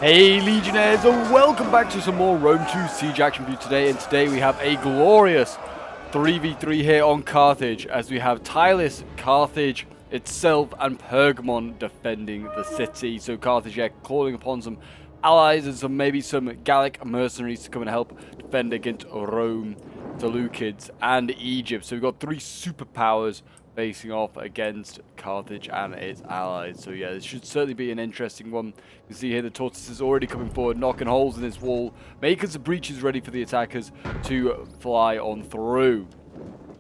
Hey Legionnaires, and welcome back to some more Rome 2 Siege action for you today. And today we have a glorious 3v3 here on Carthage, as we have Tylus, Carthage itself, and Pergamon defending the city. So Carthage calling upon some allies and maybe some Gallic mercenaries to come and help defend against Rome, Seleucids, and Egypt. So we've got three superpowers facing off against Carthage and its allies. So yeah, this should certainly be an interesting one. You can see here the tortoise is already coming forward, knocking holes in this wall, making some breaches ready for the attackers to fly on through.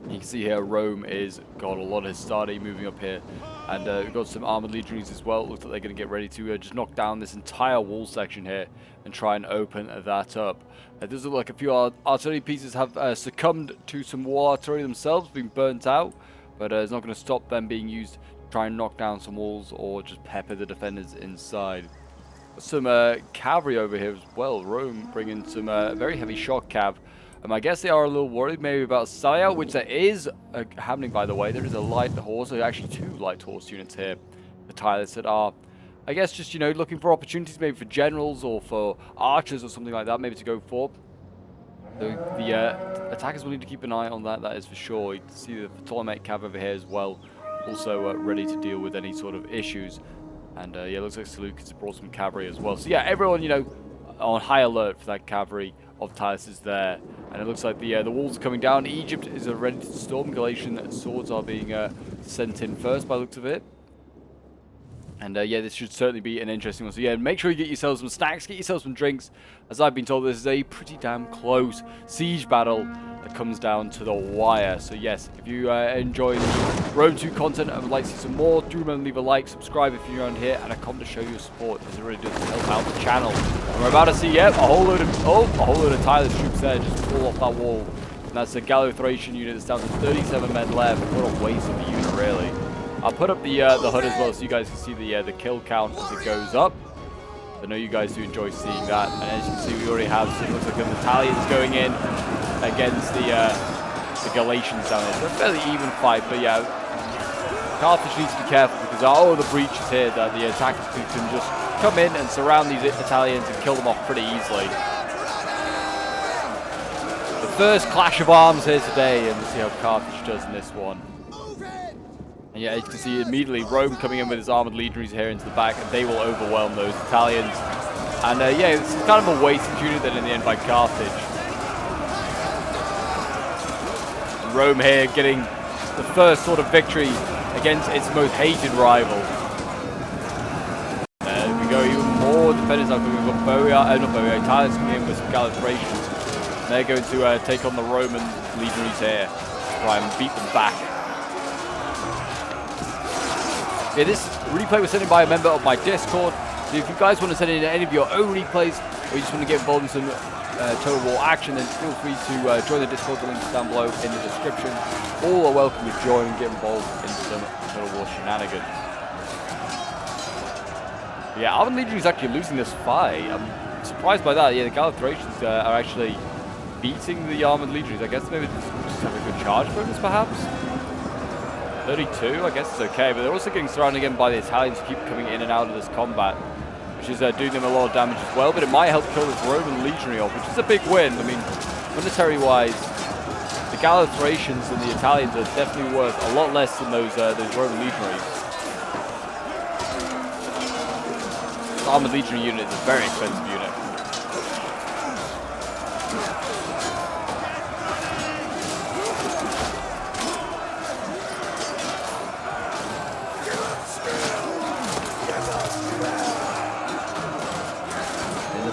You can see here Rome is got a lot of Hastati moving up here, and we've got some armored legionaries as well. Looks like they're going to get ready to just knock down this entire wall section here and try and open that up. It does look like a few artillery pieces have succumbed to some war artillery themselves, being burnt out. But it's not going to stop them being used to try and knock down some walls or just pepper the defenders inside. Some cavalry over here as well. Rome bringing some very heavy shock cav. I guess they are a little worried maybe about Saliout, which there is happening, by the way. There is a light horse, so actually two light horse units here. The Tylus that are, I guess, just, you know, looking for opportunities maybe for generals or for archers or something like that, maybe to go for. The attackers will need to keep an eye on that, that is for sure. You can see the Ptolemaic cav over here as well, also ready to deal with any sort of issues. And yeah, it looks like Seleucus has brought some cavalry as well. So yeah, everyone, you know, on high alert for that cavalry of Tylus is there. And it looks like the walls are coming down. Egypt is ready to storm. Galatian swords are being sent in first by the looks of it. And yeah, this should certainly be an interesting one. So yeah, make sure you get yourselves some snacks, get yourselves some drinks. As I've been told, this is a pretty damn close siege battle that comes down to the wire. So yes, if you enjoy the Rome 2 content and would like to see some more, do remember to leave a like, subscribe if you're around here, and a comment to show your support, as it really does help out the channel. And we're about to see, yep, a whole load of Tylus troops there just fall off that wall. And that's a Gallo-Thracian unit that's down to 37 men left. What a waste of a unit, really. I'll put up the HUD as well so you guys can see the kill count as it goes up. I know you guys do enjoy seeing that. And as you can see, we already have, so it looks like the battalions going in against the Galatians down there. So a fairly even fight, but yeah, Carthage needs to be careful because the breaches here that the attackers can just come in and surround these Italians and kill them off pretty easily. The first clash of arms here today, and we'll see how Carthage does in this one. And yeah, as you can see immediately, Rome coming in with his armored legionaries here into the back, and they will overwhelm those Italians. And yeah, it's kind of a wasted unit then in the end by Carthage. And Rome here getting the first sort of victory against its most hated rival. There we go, even more defenders now coming. We've got Tylus coming in with some Gallo-Thracians. They're going to take on the Roman legionaries here, try and beat them back. Yeah, this replay was sent in by a member of my Discord. So if you guys want to send in any of your own replays, or you just want to get involved in some Total War action, then feel free to join the Discord. The link is down below in the description. All are welcome to join and get involved in some Total War shenanigans. Yeah, Armored Legion is actually losing this fight. I'm surprised by that. Yeah, the Gallo-Thracians are actually beating the Armored Legionaries. I guess maybe just have a good charge bonus, perhaps. 32, I guess it's okay, but they're also getting surrounded again by the Italians who keep coming in and out of this combat, which is doing them a lot of damage as well, but it might help kill this Roman legionary off, which is a big win. I mean, military-wise, the Gallo-Thracians and the Italians are definitely worth a lot less than those Roman legionaries. The armored legionary unit is a very expensive unit.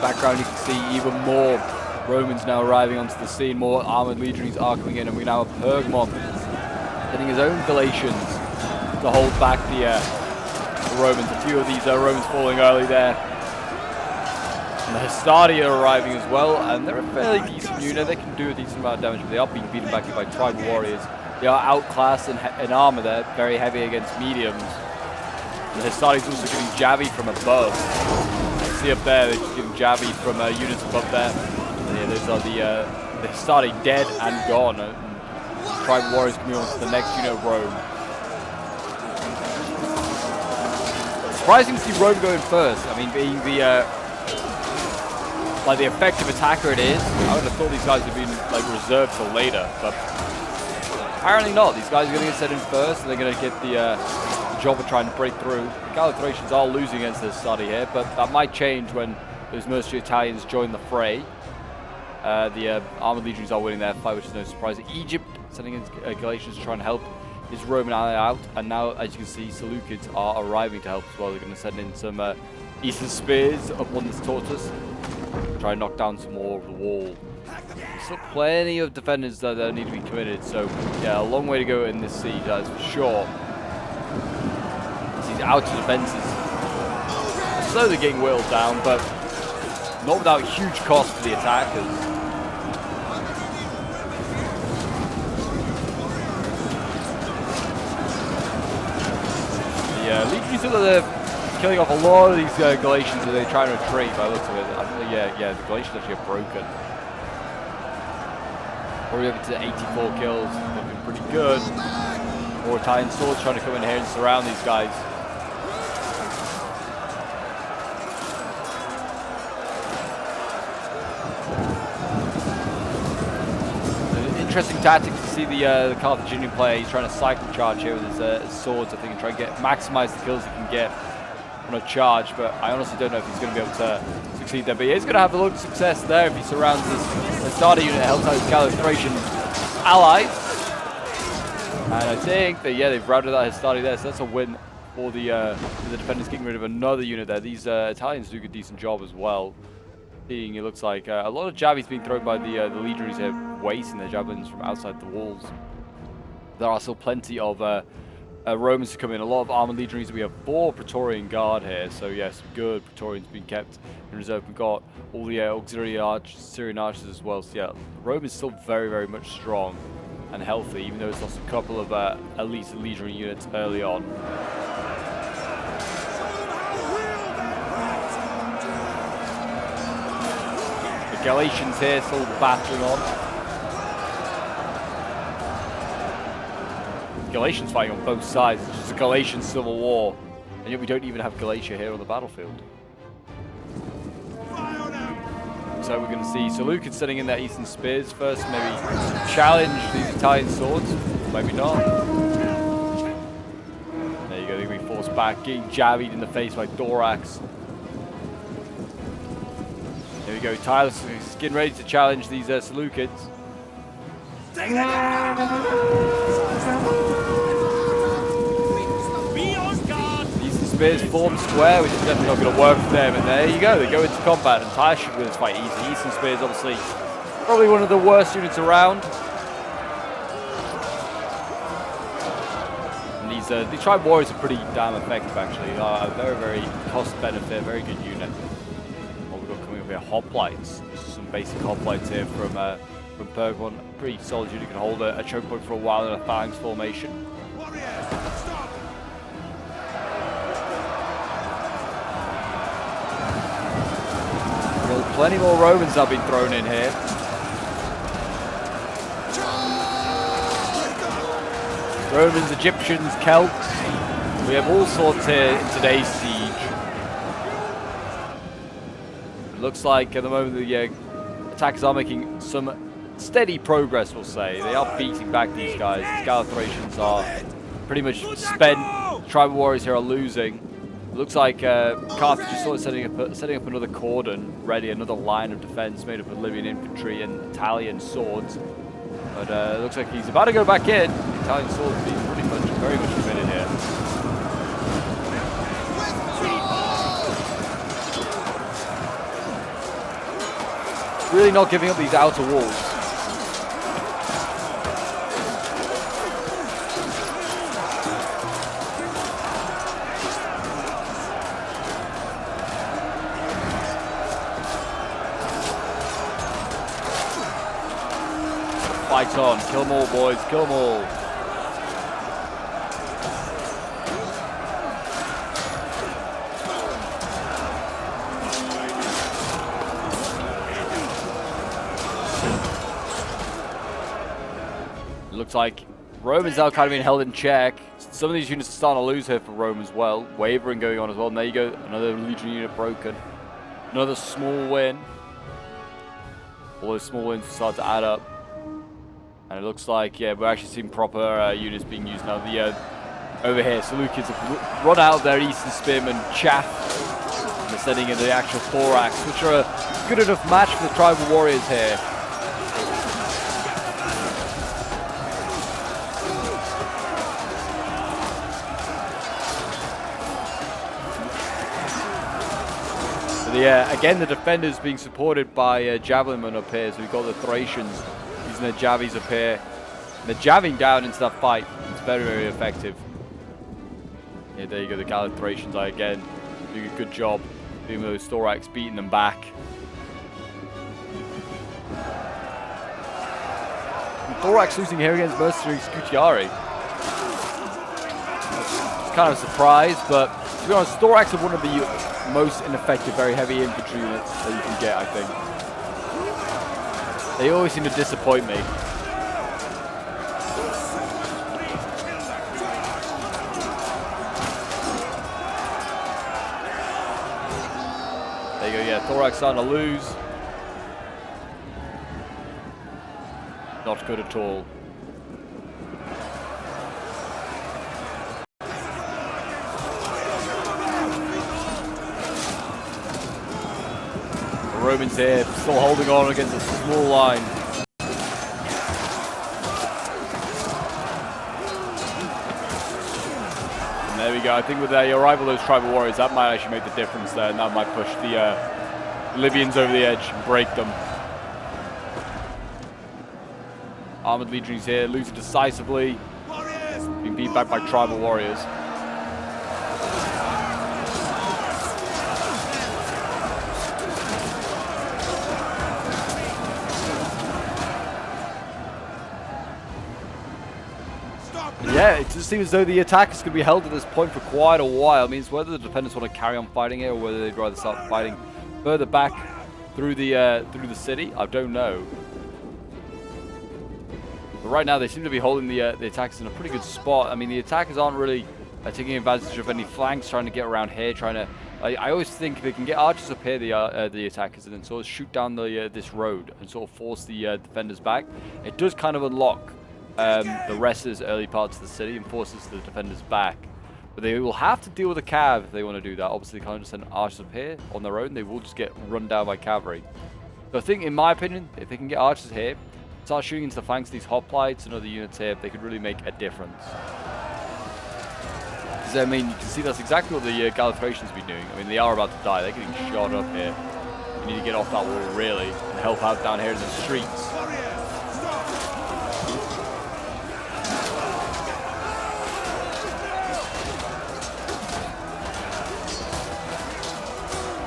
Background, you can see even more Romans now arriving onto the scene. More armored legionaries are coming in, and we now have Pergamon sending his own Galatians to hold back the Romans. A few of these Romans falling early there. And the Hastati are arriving as well, and they're a fairly decent unit. They can do a decent amount of damage, but they are being beaten back by tribal warriors. They are outclassed in armor. They're very heavy against mediums. The Hastati's also getting jabby from above. See up there, they're just getting jabby from units above there. And yeah, those are the Hastati dead and gone. Tribal warriors coming on to the next unit of Rome. Surprising to see Rome going first. I mean, being the like the effective attacker it is. I would have thought these guys would have been like reserved for later, but apparently not. These guys are going to get set in first, and they're going to get the job of trying to break through. The Gallic Thracians are losing against this study here, but that might change when those mercenary Italians join the fray. The armored legions are winning their fight, which is no surprise. Egypt sending in Galatians to try and help his Roman ally out, and now, as you can see, Seleucids are arriving to help as well. They're going to send in some Eastern spears up on this tortoise, try and knock down some more of the wall. There's still plenty of defenders that need to be committed, so yeah, a long way to go in this siege, that is for sure. These outer defenses are slowly getting whittled down, but not without huge cost for the attackers. The legionaries look like they're killing off a lot of these Galatians as they try to retreat by the looks of it. I think yeah, the Galatians actually are broken. Already up to 84 kills, looking pretty good. More Italian swords trying to come in here and surround these guys. Interesting tactic to see the Carthaginian player. He's trying to cycle charge here with his swords, I think, and try and maximize the kills he can get on a charge. But I honestly don't know if he's going to be able to succeed there. But he's going to have a lot of success there if he surrounds his starter unit that helps out his Gallic Thracian allies. And I think that, yeah, they've routed out his starter there, so that's a win for the defenders, getting rid of another unit there. These Italians do a decent job as well. Seeing it looks like a lot of javelins being thrown by the legionaries here, wasting their javelins from outside the walls. There are still plenty of Romans to come in, a lot of armored legionaries. We have 4 Praetorian Guard here, so yes, good Praetorians being kept in reserve. We've got all the auxiliary Syrian archers as well, so yeah, Rome is still very, very much strong and healthy, even though it's lost a couple of elite legionary units early on. Galatians here still battling on. Galatians fighting on both sides. It's just a Galatian civil war. And yet we don't even have Galatia here on the battlefield. So we're going to see Seleucids setting in their Eastern spears first. Maybe challenge these Italian swords. Maybe not. There you go. They're going to be forced back. Getting jabbed in the face by Dorax. There we go, Tylus is getting ready to challenge these Seleucids. These spears form square, which is definitely not going to work for them. And there you go, they go into combat, and Tylus should win this fight easy. Eastern spears, obviously, probably one of the worst units around. And these tribe warriors are pretty damn effective, actually. A very, very cost-benefit, very good unit. Hoplites. Some basic hoplites here from Pergamon. Pretty solid unit. Can hold a choke point for a while in a phalanx formation. Well, plenty more Romans have been thrown in here. Romans, Egyptians, Celts. We have all sorts here in today's siege. Looks like at the moment the attackers are making some steady progress, we'll say. They are beating back these guys. These Gallic Thracians are pretty much spent. Tribal warriors here are losing. It looks like Carthage is sort of setting up another cordon ready, another line of defense made up of Libyan infantry and Italian swords. But it looks like he's about to go back in. The Italian swords being very much committed here. Really not giving up these outer walls. Fight on, kill them all, boys, kill them all. Looks like Rome's now kind of being held in check. Some of these units are starting to lose here for Rome as well. Wavering going on as well. And there you go, another Legion unit broken. Another small win. All those small wins start to add up. And it looks like, yeah, we're actually seeing proper units being used now. Over here, Seleucids have run out of their Eastern Spearmen, chaff. And they're sending in the actual Thorax, which are a good enough match for the tribal warriors here. Yeah, again, the defenders being supported by javelinmen up here. So we've got the Thracians using their javies up here. And they're jabbing down into that fight. It's very, very effective. Yeah, there you go. The Gallic Thracians are again doing a good job doing those Thorax, beating them back. And Thorax losing here against Mercenary Scutiari. It's kind of a surprise, but to be honest, Thorax are one of the most ineffective, very heavy infantry units that you can get, I think. They always seem to disappoint me. There you go, yeah, Thorax starting to lose. Not good at all. Romans here, still holding on against a small line. And there we go. I think with the arrival of those tribal warriors, that might actually make the difference there, and that might push the Libyans over the edge and break them. Armored legions here, losing decisively, being beat back by tribal warriors. Yeah, it just seems as though the attack is going to be held at this point for quite a while. I mean, it's whether the defenders want to carry on fighting here or whether they'd rather start fighting further back through the city. I don't know. But right now, they seem to be holding the attackers in a pretty good spot. I mean, the attackers aren't really taking advantage of any flanks, trying to get around here, trying to... I always think if they can get archers up here, the attackers, and then sort of shoot down this road and sort of force the defenders back, it does kind of unlock the rest of the early parts of the city and forces the defenders back. But they will have to deal with a cav if they want to do that. Obviously, they can't just send archers up here on their own. They will just get run down by cavalry. So I think, in my opinion, if they can get archers here, start shooting into the flanks of these hoplites and other units here, they could really make a difference. Because, I mean, you can see that's exactly what the Galathracians have been doing. I mean, they are about to die. They're getting shot up here. You need to get off that wall, really, and help out down here in the streets.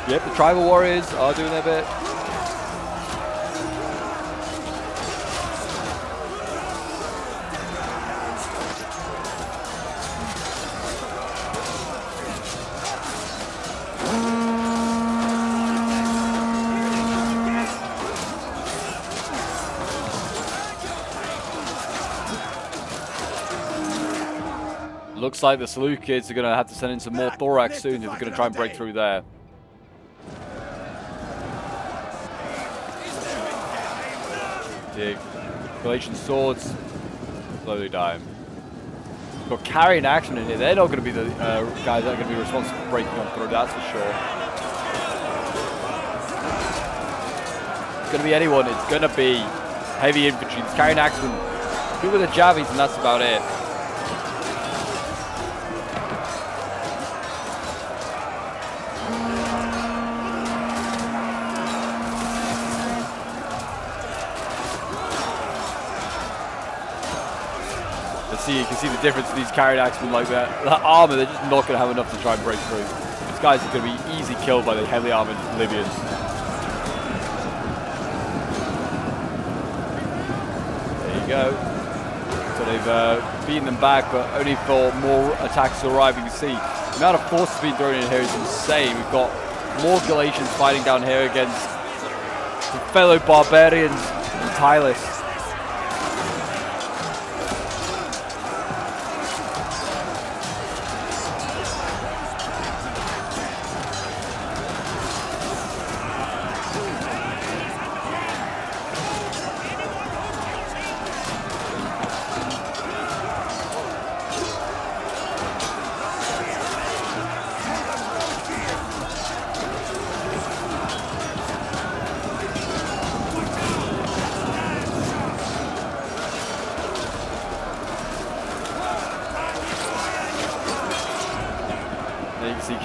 Yep, the tribal warriors are doing their bit. Looks like the Seleucids are going to have to send in some more Thorax soon if they're going to try and break through there. Dig. Galatian swords slowly dying. Got carrying action in here. They're not going to be the guys that are going to be responsible for breaking on through, that's for sure. It's going to be anyone. It's going to be heavy infantry. It's carrying action. People with the javies, and that's about it. You can see the difference in these carried axemen like that. That armor, they're just not going to have enough to try and break through. These guys are going to be easy killed by the heavily armored Libyans. There you go. So they've beaten them back, but only for more attacks to arrive. You can see the amount of forces being thrown in here is insane. We've got more Galatians fighting down here against some fellow barbarians and Tylus.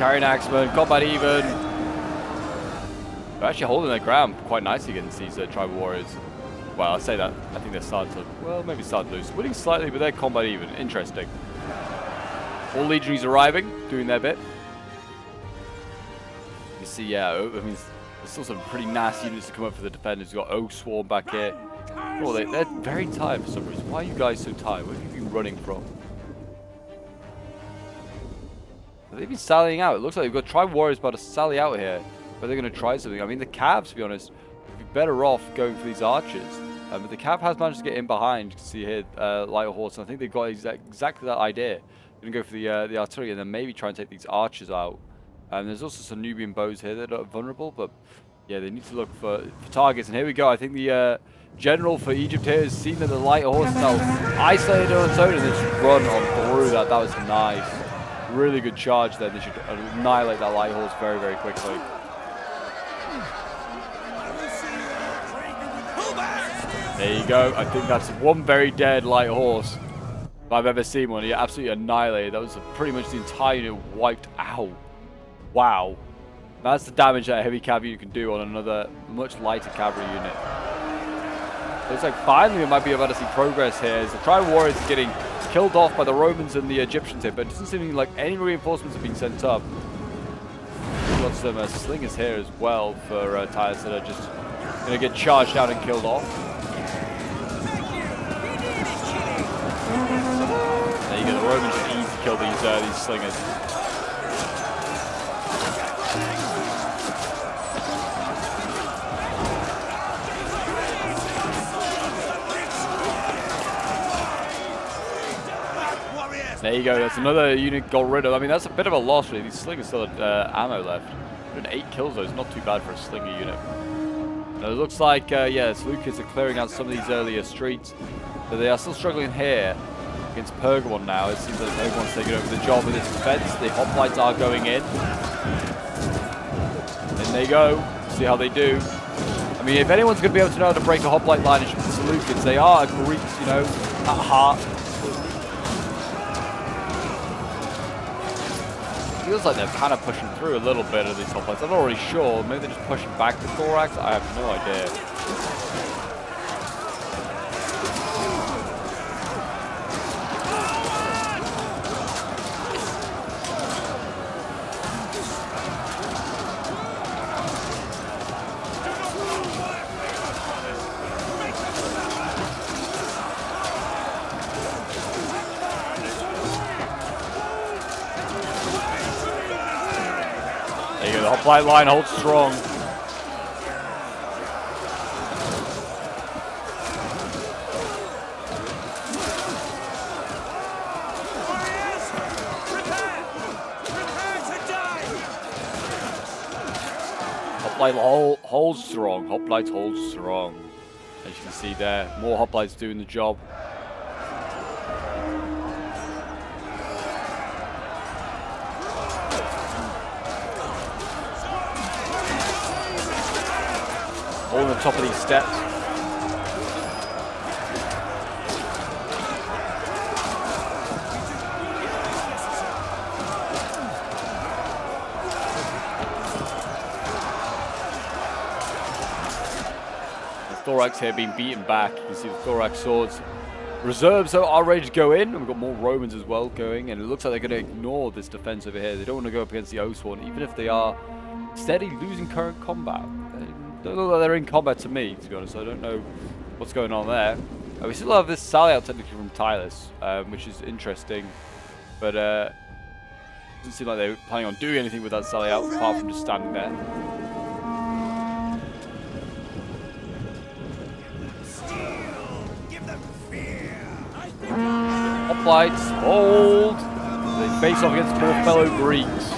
carrying Axeman, combat even. They're actually holding their ground quite nicely against these tribal warriors. Well, I'll say that. I think they're starting to, well, maybe starting to lose. Winning slightly, but they're combat even. Interesting. All legionaries arriving, doing their bit. You see, yeah, I mean, there's still some pretty nasty units to come up for the defenders. We've got Oak Swarm back here. Oh, they're very tired for some reason. Why are you guys so tired? Where have you been running from? They've been sallying out. It looks like we've got tribal warriors about to sally out here. But they're going to try something. I mean, the Cav, to be honest, would be better off going for these archers. But the Cav has managed to get in behind. You can see here, Light Horse. And I think they've got exactly that idea. They're going to go for the artillery and then maybe try and take these archers out. There's also some Nubian bows here that are vulnerable. But yeah, they need to look for targets. And here we go. I think the general for Egypt here has seen that the Light Horse is now isolated on its own and then just run on through that. That was nice. Really good charge there. They should annihilate that Light Horse very, very quickly. There you go. I think that's one very dead Light Horse if I've ever seen one. He absolutely annihilated. That was pretty much the entire unit wiped out. Wow. That's the damage that a heavy cavalry unit can do on another much lighter cavalry unit. Looks like finally we might be about to see progress here as the tribal warriors are getting killed off by the Romans and the Egyptians here, but it doesn't seem like any reinforcements have been sent up. We've got some slingers here as well for Titus that are just going to get charged out and killed off. There you go, the Romans should easily kill these slingers. There you go, that's another unit got rid of. I mean, that's a bit of a loss, really. These slingers still had ammo left. 8 kills, though, is not too bad for a slinger unit. Now, it looks like, yeah, Seleucids are clearing out some of these earlier streets. But they are still struggling here against Pergamon now. It seems like Pergamon's taking over the job with its defense. The hoplites are going in. In they go. See how they do. I mean, if anyone's going to be able to know how to break a hoplite line, it should be the Seleucids. They are Greeks, you know, at heart. Feels like they're kind of pushing through a little bit of these hoplites. I'm not really sure. Maybe they're just pushing back the thorax. I have no idea. There you go, the hoplite line holds strong. Hoplite holds strong. Hoplites hold strong. As you can see there, more hoplites doing the job. All on the top of these steps. The thorax here being beaten back. You can see the thorax swords. Reserves are ready to go in. And we've got more Romans as well going. And it looks like they're going to ignore this defense over here. They don't want to go up against the O-Sworn, even if they are steady losing current combat. Don't look like they're in combat to me, to be honest. I don't know what's going on there. We still have this sally out technically from Titus, which is interesting. But it doesn't seem like they're planning on doing anything with that sally out, apart from just standing there. Hoplites, hold! They face off against more fellow Greeks.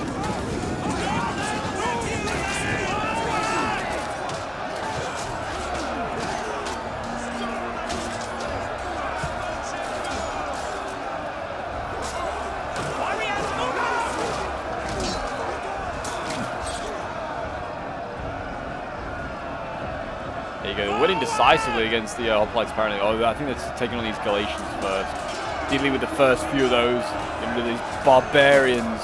There you go, winning decisively against the hoplites apparently. Oh, I think that's taking on these Galatians first. Dealing with the first few of those, into these barbarians.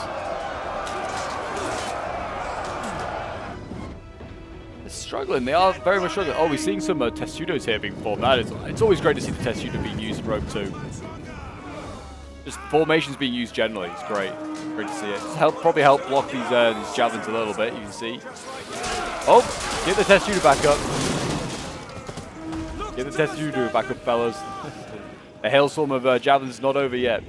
They're struggling. They are very much struggling. Oh, we're seeing some Testudos here being formed. It's always great to see the Testudo being used in Rome 2. Just formations being used generally. It's great. Great to see it. Probably help block these javelins a little bit. You can see. Oh, get the Testudo back up. Get the Testudo back up, fellas. A hailstorm of javelins not over yet.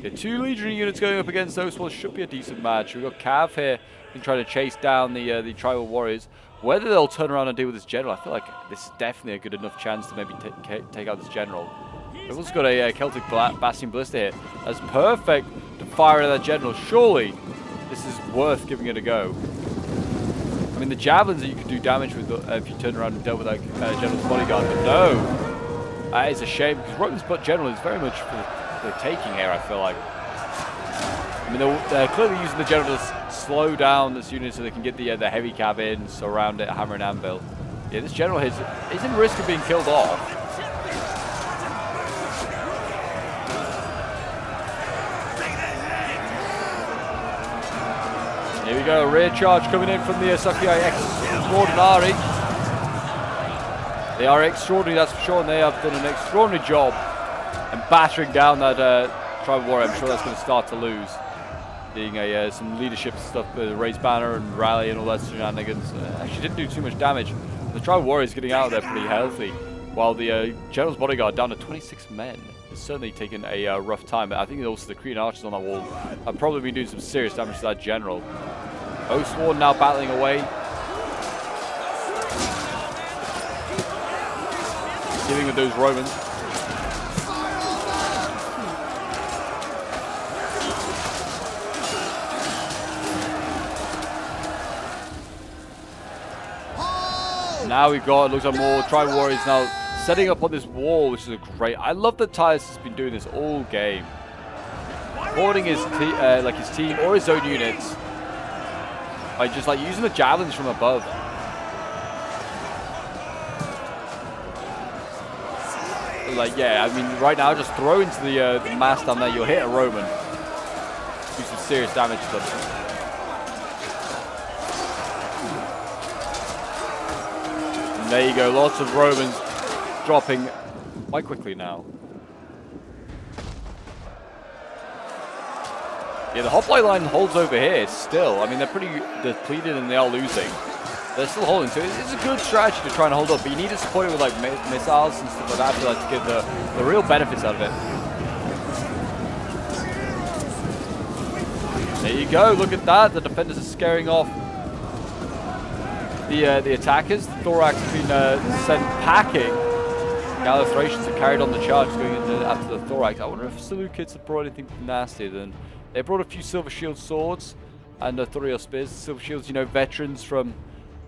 Yeah, 2 legionary units going up against those ones should be a decent match. We've got Cav here trying to chase down the tribal warriors. Whether they'll turn around and deal with this general, I feel like this is definitely a good enough chance to maybe take out this general. We've also got a Celtic Bastion Ballista here. That's perfect to fire at that general. Surely this is worth giving it a go. I mean, the javelins that you could do damage with if you turn around and dealt with that general's bodyguard, but no. That is a shame, because Rome's general is very much for the taking here, I feel like. I mean, they're clearly using the general to slow down this unit so they can get the heavy cab in, surround it, hammer and anvil. Yeah, this general is in risk of being killed off. Here we go, rear charge coming in from the Sakurai Extraordinary. They are extraordinary, that's for sure, and they have done an extraordinary job in battering down that tribal warrior. I'm sure that's going to start to lose. Being some leadership stuff with raised banner and rally and all that shenanigans. Actually didn't do too much damage. The tribal warrior is getting out of there pretty healthy, while the general's bodyguard down to 26 men. It's certainly taken a rough time. But I think also the Cretan archers on that wall have probably been doing some serious damage to that general. Oathsworn now battling away. Dealing with those Romans. Now we've got, looks like more tribal warriors now setting up on this wall, which is a great. I love that Titus has been doing this all game, hoarding his team or his own units by just like using the javelins from above. Like, yeah, I mean, right now just throw into the mass down there. You'll hit a Roman, do some serious damage to them. There you go, lots of Romans dropping quite quickly now. Yeah, the hoplite line holds over here still. I mean, they're pretty depleted and they are losing. They're still holding, so it's a good strategy to try and hold up, but you need to support it with like missiles and stuff like that to get the real benefits out of it. There you go, look at that. The defenders are scaring off the attackers. The Thorax has been sent packing. Gallo Thracians have carried on the charge going into after the Thorax. I wonder if Seleucids have brought anything nastier than... They brought a few Silver Shield swords and Thurio spears. Silver Shields, you know, veterans from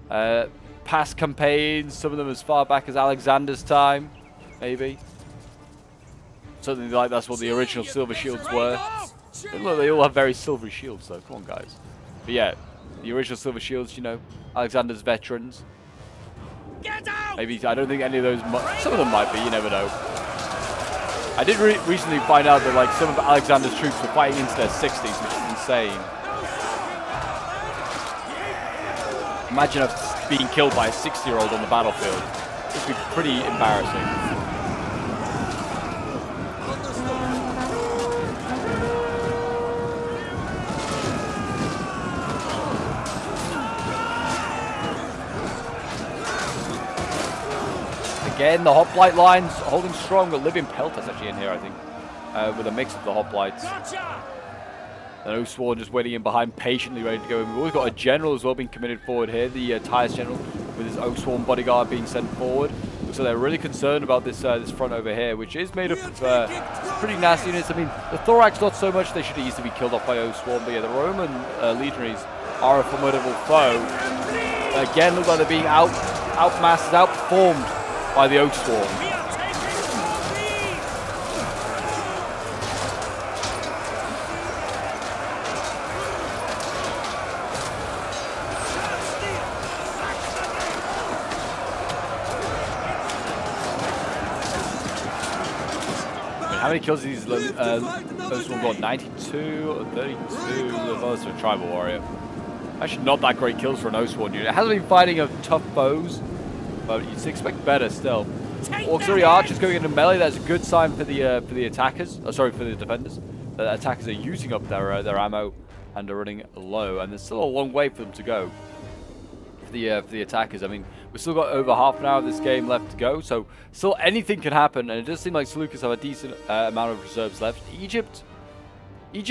past campaigns. Some of them as far back as Alexander's time, maybe. Something like that's what the original Silver Shields were. Look, they all have very silvery shields though. Come on, guys. But yeah, the original Silver Shields, you know, Alexander's veterans. Maybe, I don't think any of those, some of them might be, you never know. I did recently find out that like some of Alexander's troops were fighting into their 60s, which is insane. Imagine us being killed by a 60-year-old on the battlefield. It would be pretty embarrassing. Again, the hoplite lines holding strong. But Living Peltas actually in here, I think, with a mix of the hoplites. And Oathsworn just waiting in behind, patiently ready to go. We've always got a general as well being committed forward here. The Titus general with his Oathsworn bodyguard being sent forward. Looks like they're really concerned about this this front over here, which is made up of pretty nasty units. I mean, the Thorax not so much. They should easily be killed off by Oathsworn. But yeah, the Roman legionaries are a formidable foe. Again, look like they're being outmassed, outperformed by the Oathsworn. How many kills these Oathsworn got? 92 or 32? Those are a tribal warrior. Actually, not that great kills for an O-Sworn unit. It hasn't been fighting of tough foes, but you'd expect better still. Auxiliary archers going into melee. That's a good sign for the attackers. Oh, sorry, for the defenders. The attackers are using up their ammo and are running low, and there's still a long way for them to go. For the attackers, I mean, we've still got over half an hour of this game left to go, so still anything can happen, and it does seem like Seleucus have a decent amount of reserves left. Egypt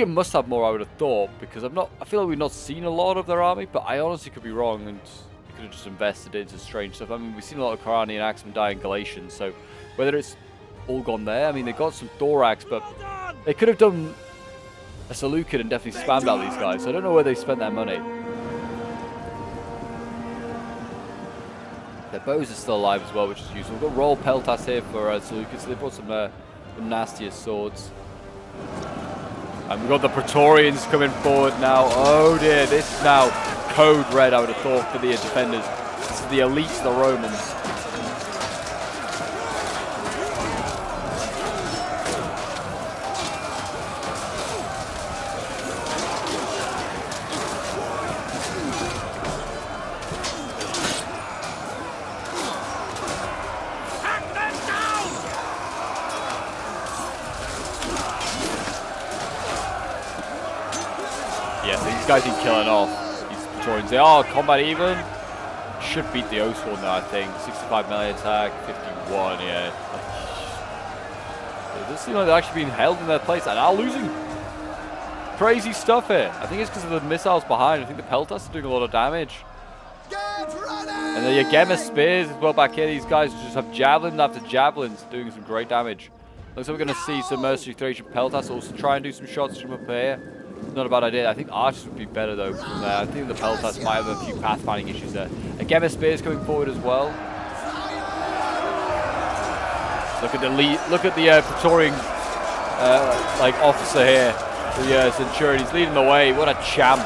must have more, I would have thought, because I feel like we've not seen a lot of their army, but I honestly could be wrong, and they could have just invested into strange stuff. I mean, we've seen a lot of Karani and Axum die in Galatians, so whether it's all gone there, I mean, they got some thorax, but they could have done a Seleucid and definitely spammed out these guys, so I don't know where they spent their money. Their bows are still alive as well, which is useful. We've got Royal Peltas here for Seleucus, so they brought some nastier swords. And we've got the Praetorians coming forward now. Oh dear, this is now code red, I would have thought, for the defenders. This is the elites, the Romans. Yeah, so these guys are killing off these Praetorians. They are combat even. Should beat the O-Sworn now, I think. 65 melee attack, 51, yeah. It does seem like they're actually being held in their place and are losing. Crazy stuff here. I think it's because of the missiles behind. I think the Peltas are doing a lot of damage. And the Yagema spears as well back here. These guys just have javelin after javelins doing some great damage. Looks like we're going to see some Mercenary Thracian Peltas also try and do some shots from up here. Not a bad idea. I think archers would be better though from there. I think the Peltas might have a few pathfinding issues there. Again, spears coming forward as well. Look at the lead. Look at the Praetorian like officer here, the Centurion. He's leading the way. What a champ!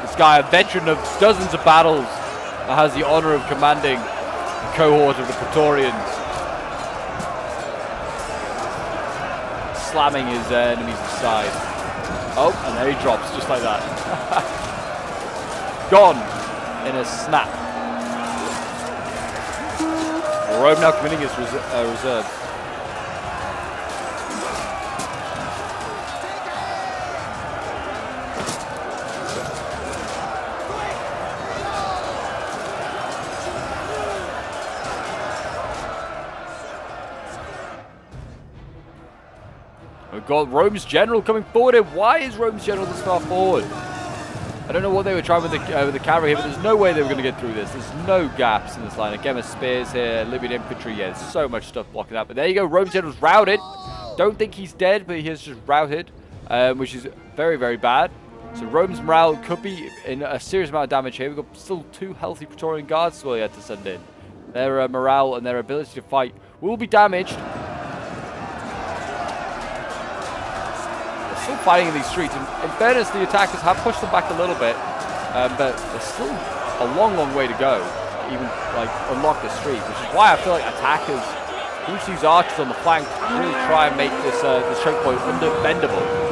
This guy, a veteran of dozens of battles, that has the honor of commanding a cohort of the Praetorians. Slamming his enemies aside. Oh, and there he drops, just like that. Gone in a snap. Rome now committing his reserves. We've got Rome's general coming forward here. Why is Rome's general this far forward? I don't know what they were trying with the cavalry here, but there's no way they were going to get through this. There's no gaps in this line. Again, with spears here, Libyan infantry. Yeah, there's so much stuff blocking that. But there you go. Rome's general's routed. Don't think he's dead, but he is just routed, which is very, very bad. So Rome's morale could be in a serious amount of damage here. We've got still 2 healthy Praetorian guards as well yet to send in. Their morale and their ability to fight will be damaged. Still fighting in these streets. In fairness, the attackers have pushed them back a little bit, but there's still a long, long way to go. Even like unlock the street, which is why I feel like attackers use these archers on the flank to really try and make this this choke point undefendable.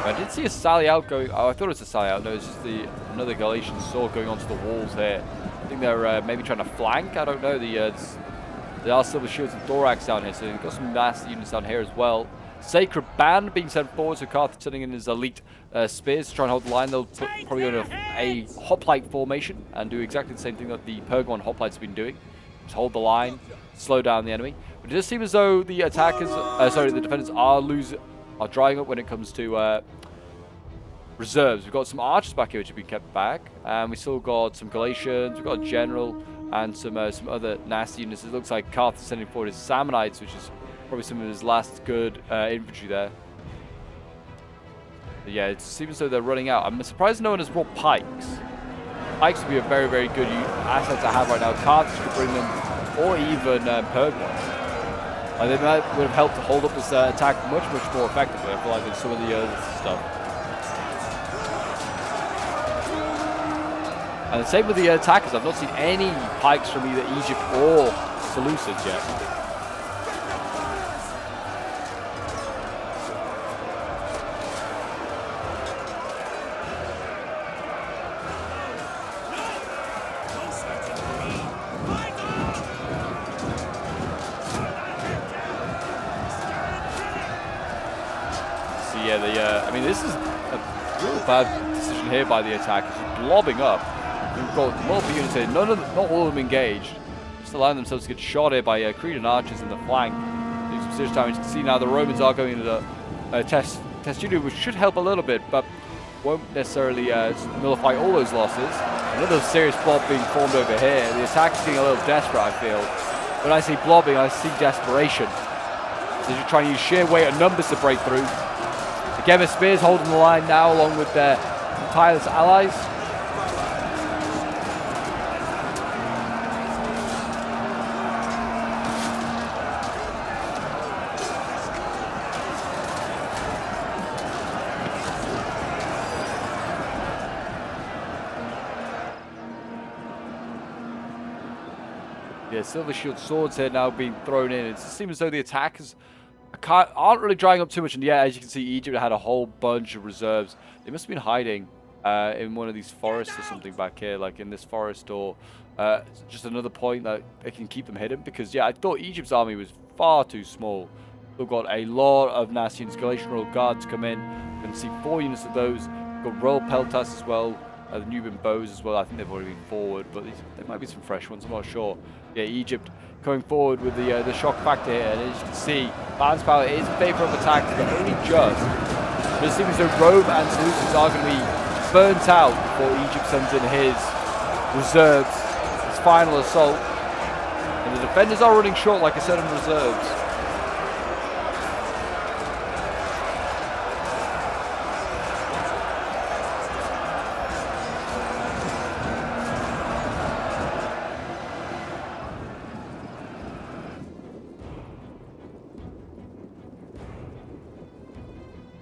I did see a sally out going. Oh, I thought it was a sally out. No, it's just another Galatian sword going onto the walls here. I think they're maybe trying to flank. I don't know. There are silver shields and thorax down here, so they've got some nasty units down here as well. Sacred Band being sent forward, so Carthage sending in his elite spears to try and hold the line. They'll probably go into a hoplite formation and do exactly the same thing that the Pergamon hoplites have been doing. Just hold the line, slow down the enemy. But it does seem as though the attackers, the defenders are drying up when it comes to reserves. We've got some archers back here which have been kept back, and we still got some Galatians. We've got a general and some other nasty units. It looks like Carthage sending forward his Samnites, which is probably some of his last good infantry there. But yeah, it seems as though they're running out. I'm surprised no one has brought pikes. Pikes would be a very, very good asset to have right now. Carthage could bring them, or even Pergamon. They would have helped to hold up this attack much, much more effectively, I feel like, than some of the other stuff. And the same with the attackers. I've not seen any pikes from either Egypt or Seleucids yet. So yeah, I mean, this is a real bad decision here by the attackers, just blobbing up. We've got multiple units here, not all of them engaged, just allowing themselves to get shot here by Cretan archers in the flank. Doing some serious damage. You can see now the Romans are going into the test unit, which should help a little bit, but won't necessarily nullify all those losses. Another serious blob being formed over here. The attack is getting a little desperate, I feel. When I see blobbing, I see desperation. So they're trying to use sheer weight and numbers to break through. The Gemma Spears holding the line now along with their tireless allies. Yeah, Silver Shield swords here now being thrown in. It seems as though the attackers aren't really drying up too much. And yeah, as you can see, Egypt had a whole bunch of reserves. They must have been hiding in one of these forests or something back here, like in this forest or just another point that they can keep them hidden. Because yeah, I thought Egypt's army was far too small. We've got a lot of nasty units. Galatian Royal Guards come in. You can see 4 units of those. We've got Royal Peltas as well. The Nubian bows as well. I think they've already been forward, but there might be some fresh ones. I'm not sure. Yeah, Egypt coming forward with the shock factor here, and as you can see, balance power is in favour of attacks, but only just. But it seems as though Rome and Seleucus are going to be burnt out before Egypt sends in his reserves, his final assault. And the defenders are running short, like I said, on reserves.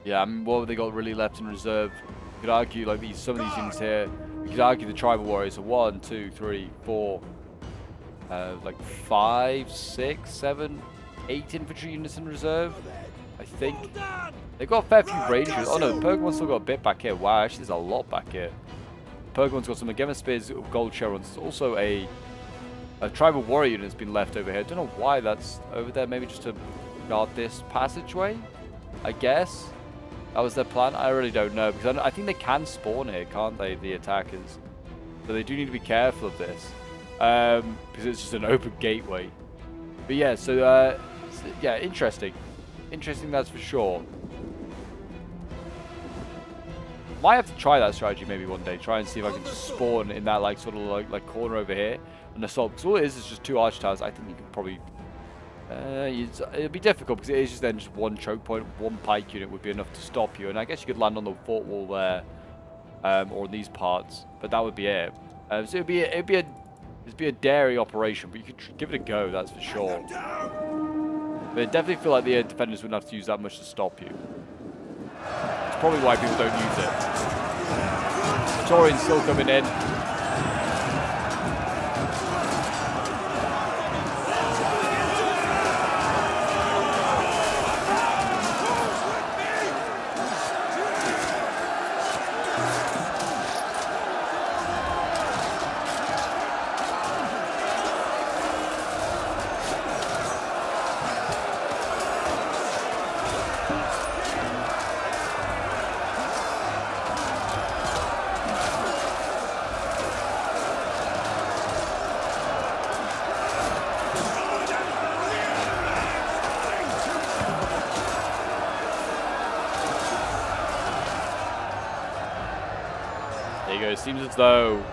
Yeah, I mean, what have they got really left in reserve? You could argue, like, some of these units here, you could argue the tribal warriors are 1, 2, 3, 4, like 5, 6, 7, 8 infantry units in reserve, I think. They've got a fair few rangers. Oh no, Pergamon's still got a bit back here. Wow, actually there's a lot back here. Pergamon's got some Gemma Spears, gold chevrons. There's also a tribal warrior unit that's been left over here. I don't know why that's over there. Maybe just to guard this passageway, I guess. That was their plan. I really don't know, because I think they can spawn here, can't they, the attackers? So they do need to be careful of this, because it's just an open gateway. But yeah, so yeah, interesting, that's for sure. Might have to try that strategy maybe one day. Try and see if I can just spawn in that like sort of like corner over here and assault. Because all it is just 2 arch towers. I think you can probably. It'd be difficult because it is just then just 1 choke point, 1 pike unit would be enough to stop you, and I guess you could land on the fort wall there, or in these parts, but that would be it. So it'd be a daring operation, but you could give it a go, that's for sure. But I definitely feel like the defenders wouldn't have to use that much to stop you. It's probably why people don't use it. Praetorians still coming in. There you go. It seems as though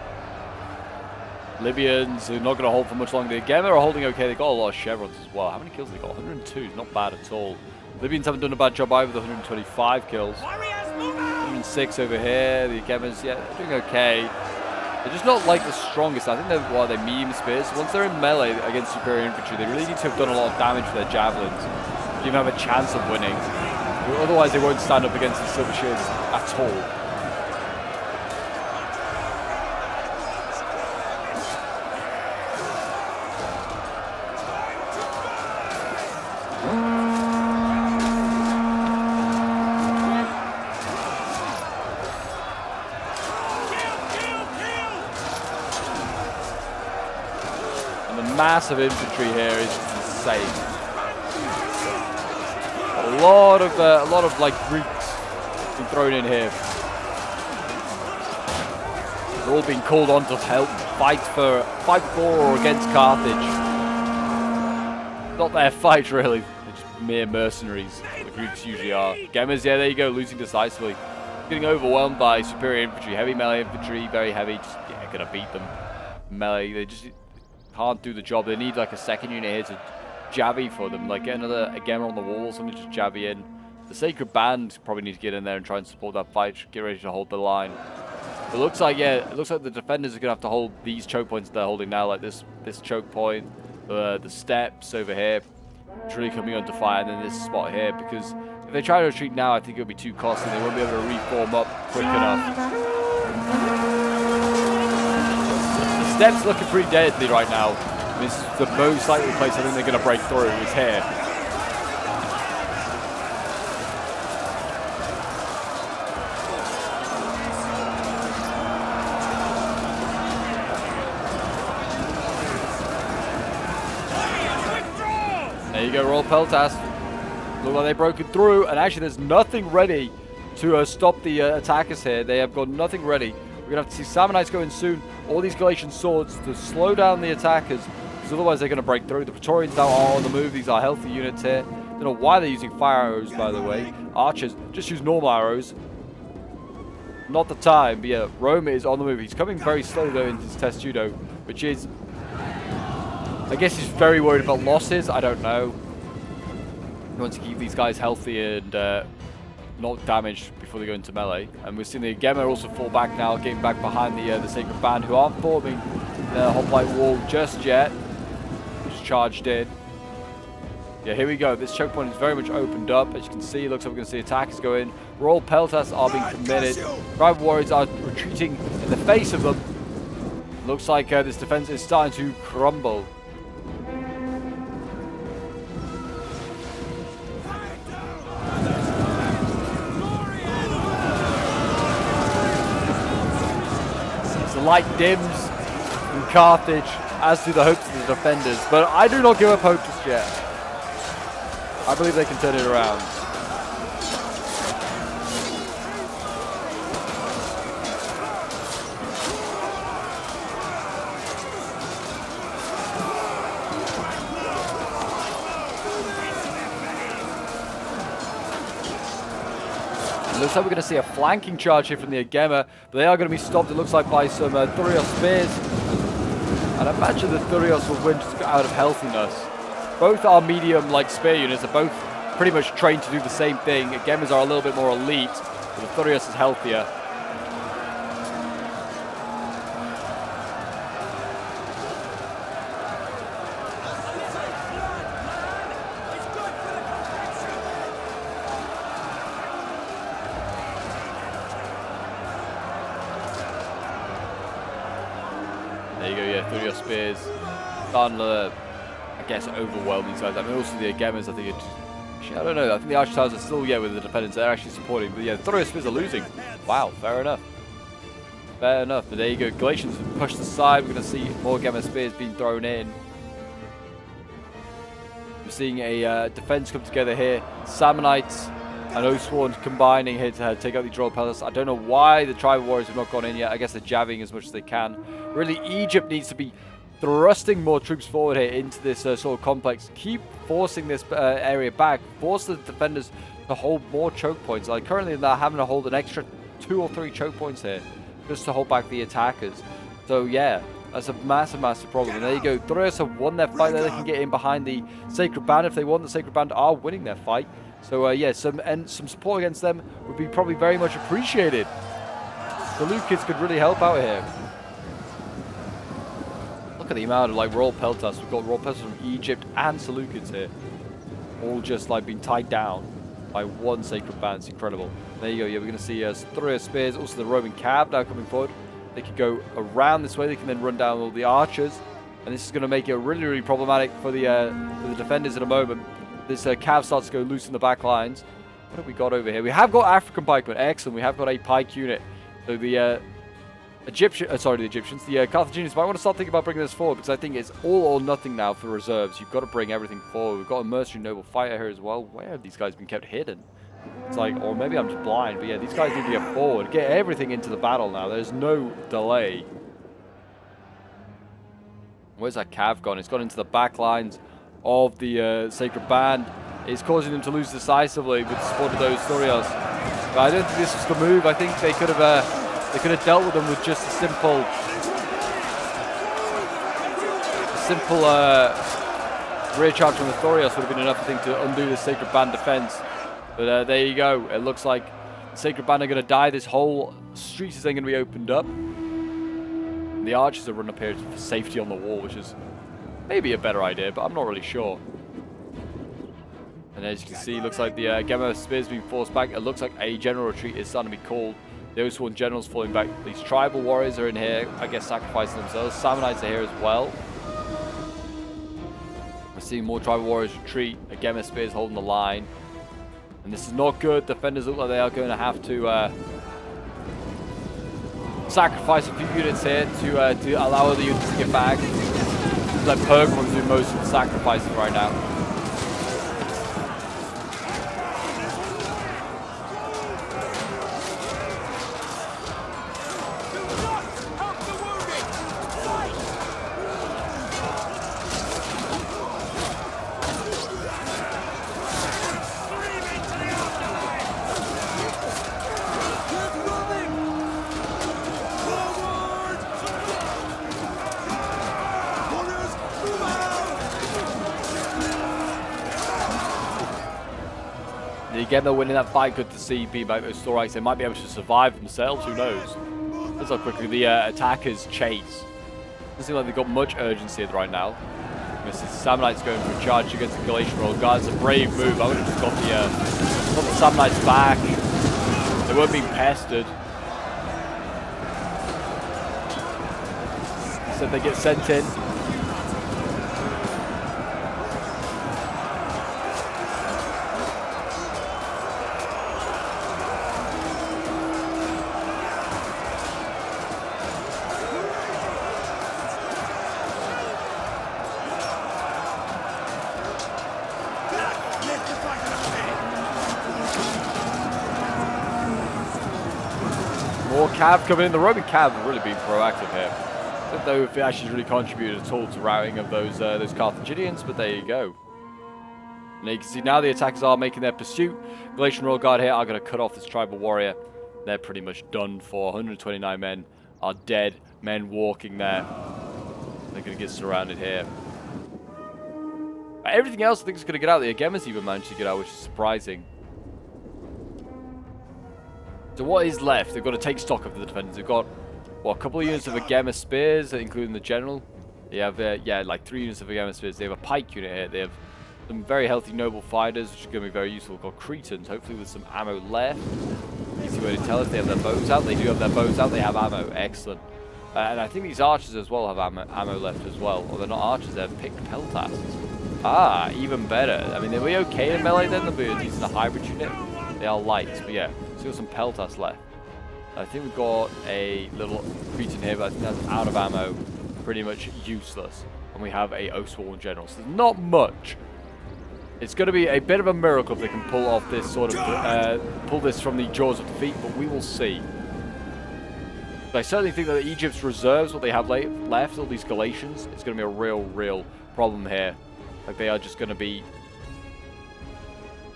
Libyans are not going to hold for much longer. The Gemma are holding okay. They've got a lot of chevrons as well. How many kills have they got? 102 is not bad at all. Libyans haven't done a bad job either with 125 kills. 106 over here. The Gemmas, yeah, they're doing okay. They're just not like the strongest. I think they're medium spears. Once they're in melee against superior infantry, they really need to have done a lot of damage with their javelins to even have a chance of winning. Otherwise, they won't stand up against the silver shields at all. massive infantry here is insane. A lot of like Greeks being thrown in here. They're all being called on to help fight for or against Carthage. Not their fight really. They're just mere mercenaries. The Greeks usually are. Gemmas, yeah, there you go, losing decisively. Getting overwhelmed by superior infantry, heavy melee infantry, very heavy. Just gonna beat them. Melee, they just can't do the job. They need like a second unit here to jabby for them. Like get another Gemma on the wall, something to just jabby in. The Sacred Band probably need to get in there and try and support that fight. Get ready to hold the line. It looks like, yeah, it looks like the defenders are gonna have to hold these choke points they're holding now, like this choke point, the steps over here. It's really coming under fire, and then this spot here, because if they try to retreat now, I think it'll be too costly. They won't be able to reform up quick enough. The steps looking pretty deadly right now. I mean, this is the most likely place I think they're going to break through is here. There you go, Royal Peltas. Look like they've broken through, and actually there's nothing ready to stop the attackers here. They have got nothing ready. We're going to have to see Sammonites go in soon. All these Galatian swords to slow down the attackers, because otherwise they're going to break through. The Praetorians now are on the move. These are healthy units here. Don't know why they're using fire arrows, by the way. Archers, just use normal arrows. Not the time, but yeah, Rome is on the move. He's coming very slowly though into his Testudo, which is, I guess he's very worried about losses. I don't know. He wants to keep these guys healthy and not damaged before they go into melee. And we're seeing the Gemma also fall back now, getting back behind the Sacred Band, who aren't forming the hoplite wall just yet. Just charged in. Yeah, here we go. This choke point is very much opened up. As you can see, it looks like we're going to see attackers go in. Royal Peltas are being committed. Rival warriors are retreating in the face of them. Looks like this defense is starting to crumble. The light dims in Carthage, as do the hopes of the defenders. But I do not give up hope just yet. I believe they can turn it around. It looks like we're going to see a flanking charge here from the Gemma, but they are going to be stopped, it looks like, by some Thurios spears. And I imagine the Thurios will win just out of healthiness. Both are medium, like, spear units. They're both pretty much trained to do the same thing. Gemmas are a little bit more elite, but the Thurios is healthier. There you go, yeah, Thurios spears. Starting to, I guess, overwhelm these guys. I mean, also the Gemmas, I think actually, I don't know. I think the Arch Towers are still, yeah, with the defenders. They're actually supporting. But yeah, the Thurios spears are losing. Wow, fair enough. Fair enough. But there you go. Galatians pushed aside. We're going to see more Gemma spears being thrown in. We're seeing a defense come together here. Sammonites and Oathsworn combining here to take out the Royal Peltas. I don't know why the tribal warriors have not gone in yet. I guess they're jabbing as much as they can. Really, Egypt needs to be thrusting more troops forward here into this sort of complex. Keep forcing this area back. Force the defenders to hold more choke points. Like currently they're having to hold an extra 2 or 3 choke points here just to hold back the attackers. So yeah, that's a massive, massive problem. And there you go. Thurios have won their fight there. They can get in behind the Sacred Band if they want. The Sacred Band are winning their fight. So yeah, some support against them would be probably very much appreciated. The Lukids could really help out here. Look at the amount of like Royal Peltas. We've got Royal Peltas from Egypt and Seleucids here. All just like being tied down by one Sacred Band. It's incredible. There you go. Yeah, we're going to see Thurios spears. Also the Roman cab now coming forward. They could go around this way. They can then run down all the archers. And this is going to make it really, really problematic for the defenders in a moment. This cav starts to go loose in the back lines. What have we got over here? We have got African pikemen. Excellent. We have got a pike unit. So the the Egyptians, the Carthaginians might want to start thinking about bringing this forward, because I think it's all or nothing now for reserves. You've got to bring everything forward. We've got a mercenary noble fighter here as well. Where have these guys been kept hidden? It's like, or maybe I'm just blind, but yeah, these guys need to get forward. Get everything into the battle now. There's no delay. Where's that cav gone? It's gone into the back lines of the Sacred Band. It's causing them to lose decisively with the support of those Thurios. But I don't think this was the move. I think they could have dealt with them with just a simple rear charge from the Thurios would have been enough, I think, to undo the Sacred Band defense. But there you go. It looks like the Sacred Band are going to die. This whole street is then going to be opened up. And the archers are run up here for safety on the wall, which is maybe a better idea, but I'm not really sure. And as you can see, it looks like the Gemma spears being forced back. It looks like a general retreat is starting to be called. The Sworn generals falling back. These tribal warriors are in here, I guess, sacrificing themselves. Samnites are here as well. We're seeing more tribal warriors retreat. A Gemma spears holding the line. And this is not good. Defenders look like they are going to have to sacrifice a few units here to allow other units to get back. Like Pergamon's doing most of the sacrificing right now. Again, they're winning that fight. Good to see being back those Thorites. They might be able to survive themselves. Who knows? That's how quickly the attackers chase. Doesn't seem like they've got much urgency right now. This is Samnites going for a charge against the Galatian Royal Guard. It's a brave move. I would have just got the Samnites back. They weren't being pestered. So they get sent in. More cav coming in. The Roman cav have really been proactive here. I don't know if it actually really contributed at all to routing of those Carthaginians, but there you go. And you can see now the attackers are making their pursuit. Galatian Royal Guard here are going to cut off this tribal warrior. They're pretty much done for. 129 men are dead. Men walking there. They're going to get surrounded here. Everything else I think is going to get out. The Agemas even managed to get out, which is surprising. So what is left? They've got to take stock of the defenders. They've got, well, a couple of units of Agema spears, including the general. They have, yeah, like 3 units of Agema spears. They have a pike unit here. They have some very healthy noble fighters, which is going to be very useful. We've got Cretans, hopefully with some ammo left. Easy way to tell if they have their bows out. They do have their bows out. They have ammo. Excellent. And I think these archers as well have ammo left as well. Or they're not archers, they're picked peltasts. Ah, even better. I mean, they'll be okay in melee then. They'll be a decent hybrid unit. They are light, but yeah. Still some peltasts left. I think we've got a little Cretan here, but I think that's out of ammo. Pretty much useless. And we have a Oathsworn general. So there's not much. It's going to be a bit of a miracle if they can pull off this sort of, pull this from the jaws of defeat, but we will see. But I certainly think that Egypt's reserves, what they have left, all these Galatians, it's going to be a real problem here. Like, they are just going to be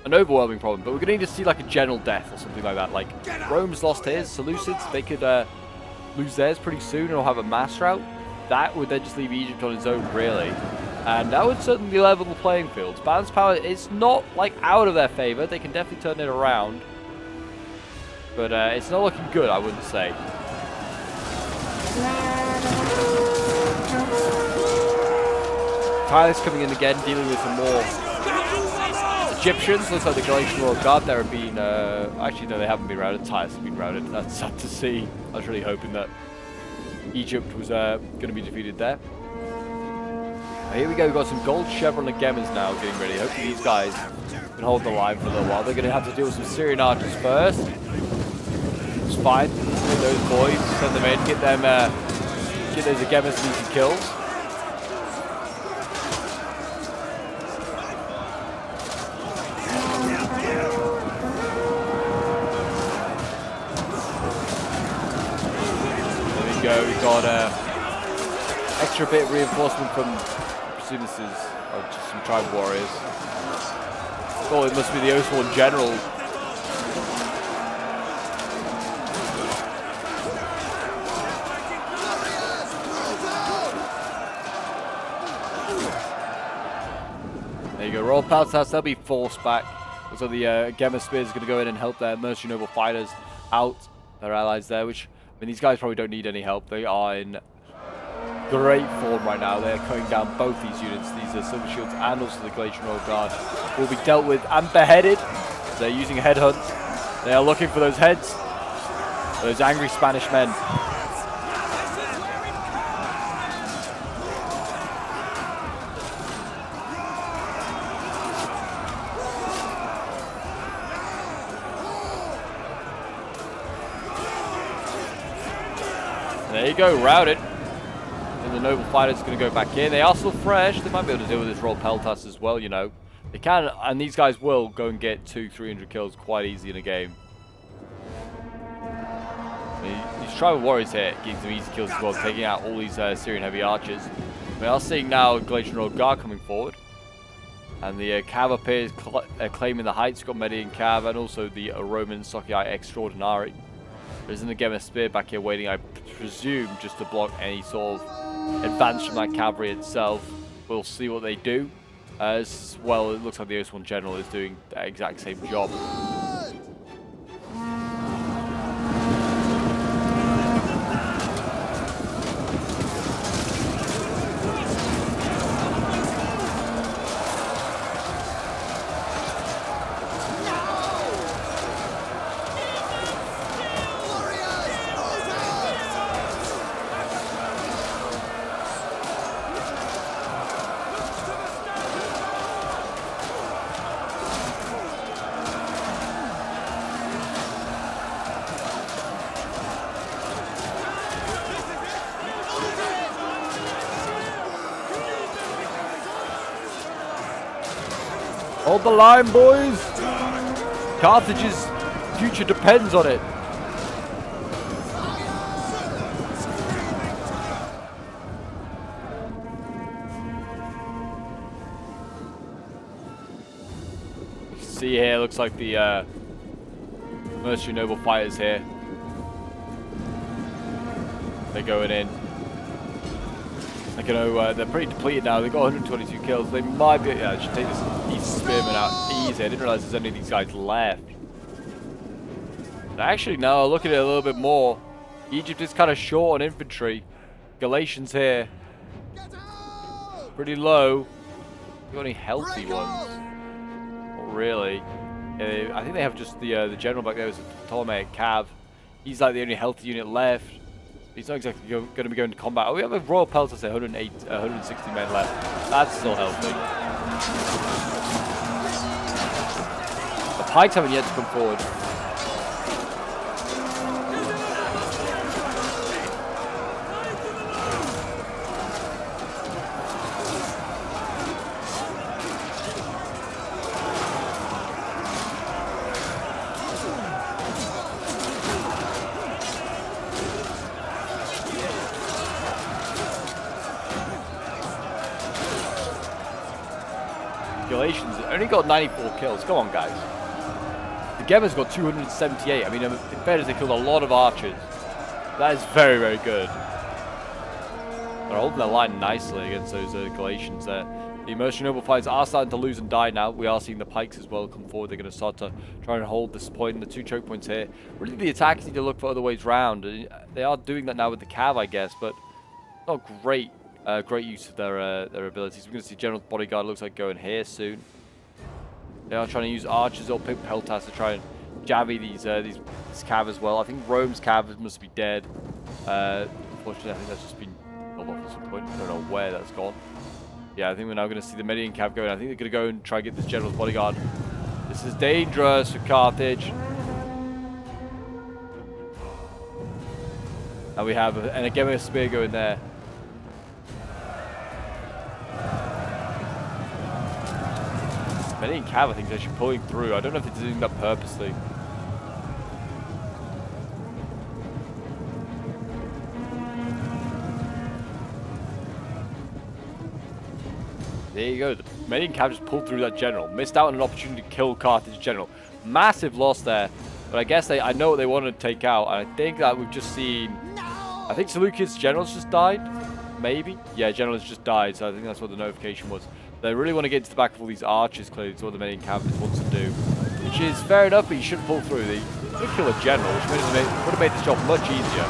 an overwhelming problem, but we're going to need to see like a general death or something like that. Like, Rome's lost his, Seleucids, they could lose theirs pretty soon or have a mass rout. That would then just leave Egypt on its own, really. And that would certainly level the playing field. Balance power is not like out of their favor. They can definitely turn it around. But it's not looking good, I wouldn't say. Tyler's coming in again, dealing with some more Egyptians. Looks like the Galatian Royal Guard there have been... actually, no, they haven't been routed. Tyler's been routed. That's sad to see. I was really hoping that Egypt was going to be defeated there. Here we go. We've got some gold chevron Agemas now getting ready. Hopefully these guys can hold the line for a little while. They're going to have to deal with some Syrian archers first. It's fine. Maybe those boys, send them in, get those Agemas some easy kills. There we go. We got extra bit of reinforcement from, I presume this is just some tribal warriors. Oh, it must be the Oathsworn General. There you go, Royal Peltas, they'll be forced back. So the Gemma Spears is going to go in and help their Mercenary Noble Fighters out, their allies there, which, I mean, these guys probably don't need any help. They are in great form right now. They're cutting down both these units. These are Silver Shields and also the Glacier Royal Guard will be dealt with and beheaded. They're using headhunts. They are looking for those heads, those angry Spanish men. There you go, routed. And the Noble Fighters are going to go back in. They are still fresh. They might be able to deal with this Royal Peltas as well, you know. They can, and these guys will go and get 200-300 kills quite easy in a game. These tribal warriors here getting some easy kills as well, taking out all these Syrian heavy archers. We are seeing now Glacier Royal Guard coming forward. And the Cav appears claiming the heights. Got Median Cav and also the Roman Socii Extraordinari. There's an Gemma Spear back here waiting, I presume, just to block any sort of advance from that cavalry itself. We'll see what they do. As well, it looks like the Oathsworn General is doing the exact same job. Hold the line, boys! Carthage's future depends on it. See here, looks like the Mercenary Noble Fighters here. They're going in. Like, you know, they're pretty depleted now. They've got 122 kills. They might be. Yeah, I should take this East Spearman out easy. I didn't realize there's any of these guys left. And actually, now look at it a little bit more. Egypt is kind of short on infantry. Galatians here, pretty low. Got any healthy ones? Not really. I think they have just the general back there. Is a Ptolemaic Cav. He's like the only healthy unit left. He's not exactly going to be going to combat. Oh, we have a Royal Peltas at 160 men left. That's still healthy. The Pikes haven't yet to come forward. Galatians only got 94 kills. Come on, guys. The Gemma's got 278. I mean, in fairness, they killed a lot of archers. That is very, very good. They're holding their line nicely against those Galatians there. The Mercenary Noble Fighters are starting to lose and die now. We are seeing the Pikes as well come forward. They're going to start to try and hold this point. The two choke points here. Really, the attackers need to look for other ways round. They are doing that now with the Cav, I guess, but not great. Great use of their abilities. We're going to see General's Bodyguard looks like going here soon. They are trying to use archers or Peltas to try and jabby this Cav as well. I think Rome's Cav must be dead. Unfortunately, I think that's just been killed off at some point. I don't know where that's gone. Yeah, I think we're now going to see the Median Cav going. I think they're going to go and try and get this General's Bodyguard. This is dangerous for Carthage. And we have an again a spear going there. Median Cav, I think, is actually pulling through. I don't know if they're doing that purposely. There you go. The Median Cav just pulled through that general. Missed out on an opportunity to kill Carthage general. Massive loss there. But I guess I know what they wanted to take out. And I think that we've just seen... I think Seleucus general's just died. Maybe? Yeah, general has just died. So I think that's what the notification was. They really want to get into the back of all these archers, clearly. It's what the Median Cav wants to do. Which is fair enough, but you shouldn't pull through. They could kill a general, which would have made this job much easier.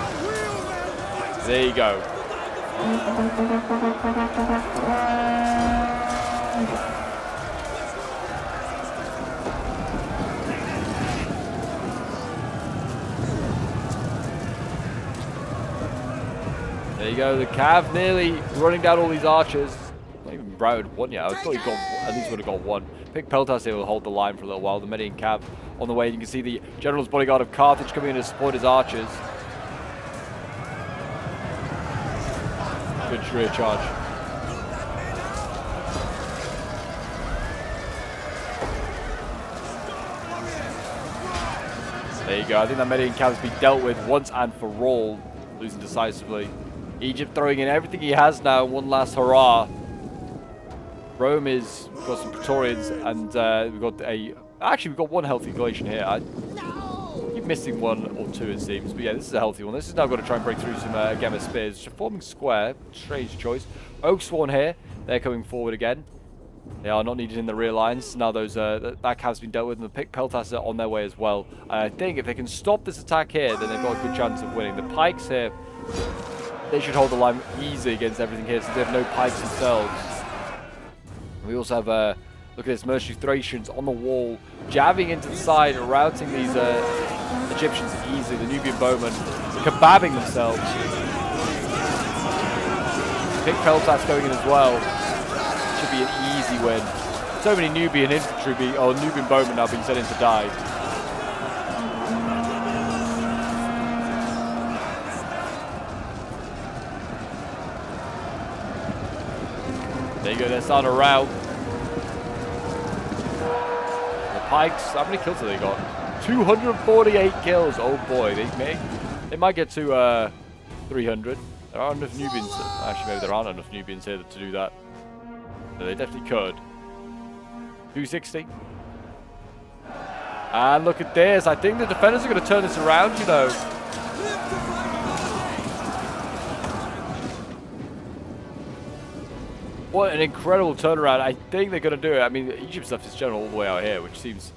There you go. There you go, the Cav nearly running down all these archers. Not even routed one yet. I thought he got at least would have got one. Pick Peltas here will hold the line for a little while. The Median Cav on the way. You can see the General's bodyguard of Carthage coming in to support his archers. Good rear charge. There you go. I think that Median Cav has been dealt with once and for all, losing decisively. Egypt throwing in everything he has now. One last hurrah. Rome is, we've got some Praetorians, and we've got a... Actually, we've got one healthy Galatian here. I keep missing one or two, it seems. But yeah, this is a healthy one. This is now going to try and break through some Gemma spears. Forming square. Strange choice. Oak Sworn here. They're coming forward again. They are not needed in the rear lines. Now those that Cav's been dealt with, and the Pick Peltas are on their way as well. I think if they can stop this attack here, then they've got a good chance of winning. The Pikes here, they should hold the line easy against everything here, since they have no pikes themselves. We also have, look at this, mercenary Thracians on the wall, jabbing into the side, routing these Egyptians easily. The Nubian bowmen kebabbing themselves. Pick Peltas going in as well. Should be an easy win. So many Nubian infantry, Nubian bowmen now being sent in to die. There you go, they're starting to rout. The Pikes, how many kills have they got? 248 kills. Oh boy, they might get to 300. There aren't enough Nubians. Actually, maybe there aren't enough Nubians here to do that. So they definitely could. 260. And look at this. I think the defenders are going to turn this around, you know. What an incredible turnaround. I think they're going to do it. I mean, Egypt's left its general all the way out here, which seems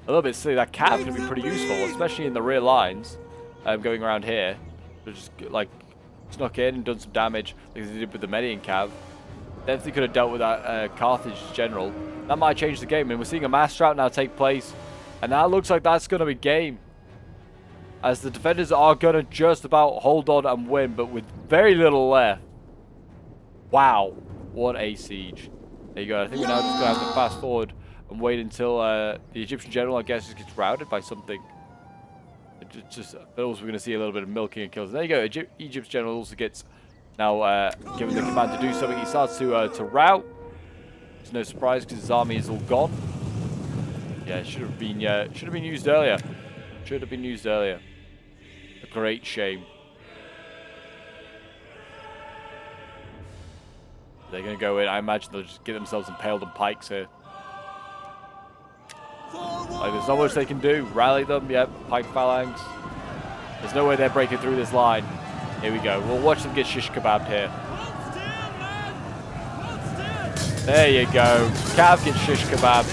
a little bit silly. That Cav could be pretty useful, especially in the rear lines, going around here. They're just, like, snuck in and done some damage, like they did with the Median Cav. Definitely could have dealt with that Carthage general. That might change the game, and we're seeing a mass drought now take place. And that looks like that's going to be game, as the defenders are going to just about hold on and win, but with very little left. Wow. What a siege. There you go. I think we're now just going to have to fast forward and wait until the Egyptian general, I guess, gets routed by something. But also we're going to see a little bit of milking and kills. And there you go. Egypt's general also gets now given the command to do something. He starts to rout. It's no surprise because his army is all gone. Yeah, it should have been used earlier. Should have been used earlier. A great shame. They're going to go in. I imagine they'll just get themselves impaled on pikes here. Like, there's not much they can do. Rally them, yep. Pike phalanx. There's no way they're breaking through this line. Here we go. We'll watch them get shish kebabbed here. There you go. Cav gets shish kebabbed.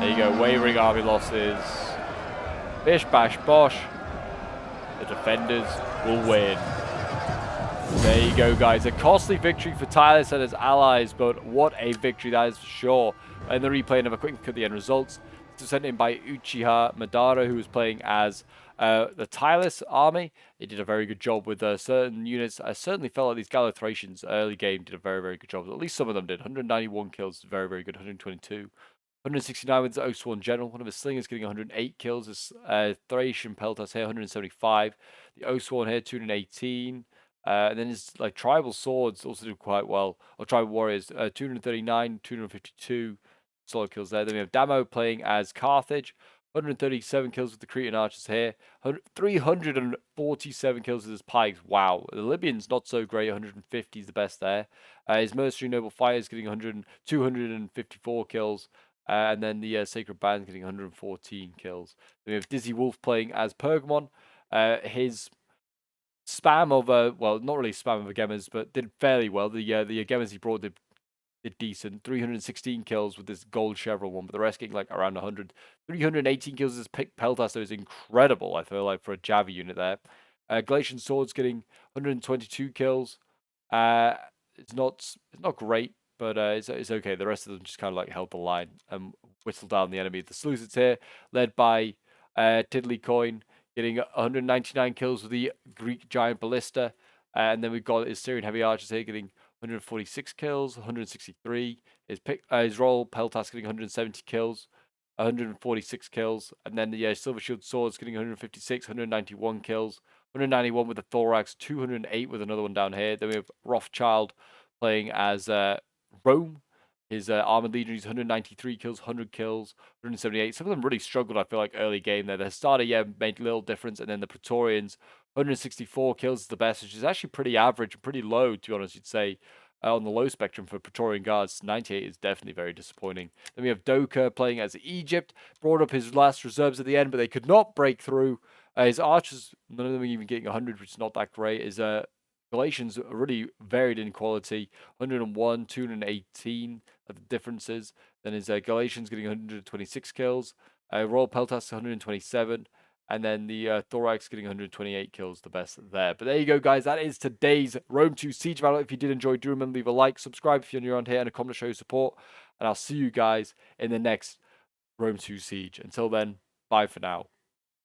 There you go. Wavering army losses. Bish bash bosh. The defenders will win. There you go, guys. A costly victory for Tylus and his allies, but what a victory that is for sure. In the replay, another quick look at the end results. This was sent in by Uchiha Madara, who was playing as the Tylus army. He did a very good job with certain units. I certainly felt like these Gallo-Thracians early game did a very, very good job. At least some of them did. 191 kills, very, very good. 122. 169 with the Oathsworn General. One of his slingers getting 108 kills. His Thracian Peltas here, 175. The Oathsworn here, 218. And then his like tribal swords also do quite well. Or tribal warriors, 239, 252 solo kills there. Then we have Damo playing as Carthage. 137 kills with the Cretan archers here. 347 kills with his pikes. Wow. The Libyans not so great. 150 is the best there. His mercenary noble fighters getting 254 kills. And then the Sacred Band getting 114 kills. Then we have Dizzy Wolf playing as Pergamon. His spam of well, not really spam of Agemas, but did fairly well. The Agemas he brought did decent. 316 kills with this gold chevron one, but the rest getting like around 100. 318 kills as Peltas, though, is incredible, I feel like, for a Javi unit there. Galatian Swords getting 122 kills. It's not great, but it's okay. The rest of them just kind of like held the line and whistled down the enemy. The Sleuths here, led by Tiddly Coin, getting 199 kills with the Greek Giant Ballista. And then we've got his Syrian Heavy Archers here getting 146 kills, 163. His Royal Peltas getting 170 kills, 146 kills. And then the Silver Shield Swords getting 156, 191 kills, 191 with the Thorax, 208 with another one down here. Then we have Rothschild playing as Rome. His Armored Legionaries, 193 kills, 100 kills, 178. Some of them really struggled, I feel like, early game there. The starter, yeah, made little difference. And then the Praetorians, 164 kills is the best, which is actually pretty average and pretty low, to be honest, you'd say. On the low spectrum for Praetorian Guards, 98 is definitely very disappointing. Then we have Doka playing as Egypt. Brought up his last reserves at the end, but they could not break through. His archers, none of them even getting 100, which is not that great. His Galatians are really varied in quality. 101, 218 are the differences. Then his Galatians getting 126 kills. Royal Peltas 127. And then the Thorax getting 128 kills, the best there. But there you go, guys. That is today's Rome 2 Siege battle. If you did enjoy, do remember to leave a like, subscribe if you're new around here, and a comment to show your support. And I'll see you guys in the next Rome 2 Siege. Until then, bye for now.